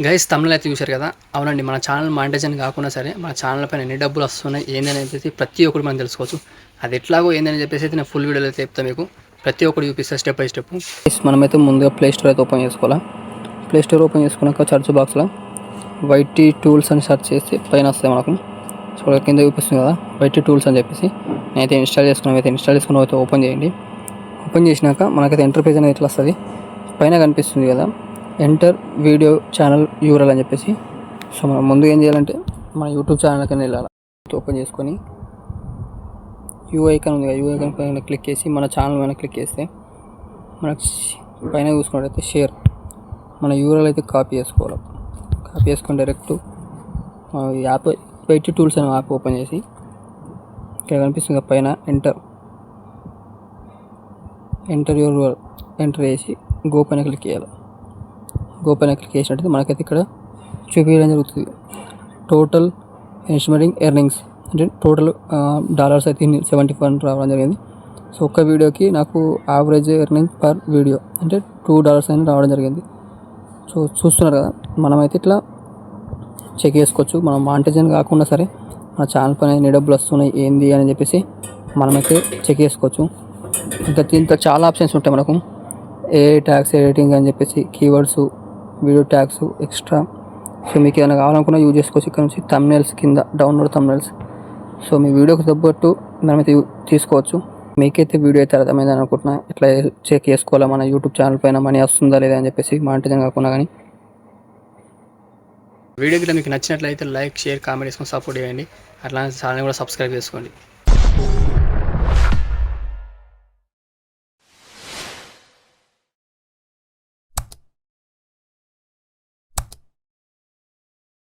Guys తమిళ అయితే చూశారు కదా. అవునండి, మన ఛానల్ మానిటైజేషన్ కాకుండా సరే మన ఛానల్ పైన ఎన్ని డబ్బులు వస్తున్నాయి ఏందని చెప్పేసి ప్రతి ఒక్కటి మనం తెలుసుకోవచ్చు. అది ఎట్లాగో ఏందని చెప్పేసి అయితే నేను ఫుల్ వీడియోలో అయితే చెప్తాను మీకు. ప్రతి ఒక్కటి చూపిస్తా స్టెప్ బై స్టెప్. మనమైతే ముందుగా ప్లే స్టోర్ అయితే ఓపెన్ చేసుకోవాలా. ప్లే స్టోర్ ఓపెన్ చేసుకున్నాక సర్చ్ బాక్స్లో వైటీ టూల్స్ అని సెర్చ్ చేసి పైన వస్తాయి మనకు. సో కింద చూపిస్తుంది కదా వైటీ టూల్స్ అని చెప్పేసి. నేనైతే ఇన్స్టాల్ చేసుకున్నాను. అయితే ఇన్స్టాల్ చేసుకున్న అయితే ఓపెన్ చేయండి. ఓపెన్ చేసినాక మనకైతే ఇంటర్ఫేస్ అనేది ఎట్లా వస్తుంది, పైన కనిపిస్తుంది కదా ఎంటర్ వీడియో ఛానల్ యూఆర్ఎల్ అని చెప్పేసి. సో మనం ముందు ఏం చేయాలంటే మన యూట్యూబ్ ఛానల్ కింద వెళ్ళాలి. ఓపెన్ చేసుకొని యూ ఐకాన్ ఉంది కదా, యూ ఐకాన్ పైన క్లిక్ చేసి మన ఛానల్ పైన క్లిక్ చేస్తే మనకు పైన చూసుకున్నట్టయితే షేర్ మన యూఆర్ఎల్ అయితే కాపీ చేసుకోవాలి. కాపీ చేసుకొని డైరెక్ట్ యాప్ వైటీ టూల్స్ అనే యాప్ ఓపెన్ చేసి ఇక్కడ కనిపిస్తుంది పైన ఎంటర్ యూఆర్ఎల్ ఎంటర్ చేసి గో పైన క్లిక్ చేయాలి. గో పైన క్లిక్ చేసినట్టయితే మనకైతే ఇక్కడ చూపించడం జరుగుతుంది టోటల్ ఎస్టిమేటింగ్ ఎర్నింగ్స్, అంటే టోటల్ డాలర్స్ అయితే $74 రావడం జరిగింది. సో ఒక్క వీడియోకి నాకు యావరేజ్ ఎర్నింగ్ పర్ వీడియో అంటే $2 అని రావడం జరిగింది. సో చూస్తున్నారు కదా, మనమైతే ఇట్లా చెక్ చేసుకోవచ్చు. మనం మానిటైజేషన్ కాకుండా సరే మన ఛానల్ పైన ఎన్ని డబ్బులు వస్తున్నాయి ఏంది అని చెప్పేసి మనమైతే చెక్ చేసుకోవచ్చు. ఇంకా దీంతో చాలా ఆప్షన్స్ ఉంటాయి మనకు. ట్యాగ్స్ ఎడిటింగ్ అని చెప్పేసి, keywords, video tags extra. So మీకు ఏమైనా కావాలనుకున్నా యూజ్ చేసుకోవచ్చు. ఇక్కడ నుంచి థంబ్నెయిల్స్ కింద డౌన్లోడ్ థంబ్నెయిల్స్. సో మీ వీడియోకి తగ్గట్టు మనమైతే తీసుకోవచ్చు. మీకైతే వీడియో అయితే అర్థమైందని అనుకుంటున్నా. ఇట్లా చెక్ చేసుకోవాలా మన యూట్యూబ్ ఛానల్ పైన మనీ వస్తుందా లేదా అని చెప్పేసి మానిటైజేషన్ కాకుండా. కానీ వీడియో కింద మీకు నచ్చినట్లయితే లైక్, షేర్, కామెంట్ చేసుకొని సపోర్ట్ చేయండి. అట్లా ఛానల్ కూడా సబ్స్క్రైబ్ చేసుకోండి.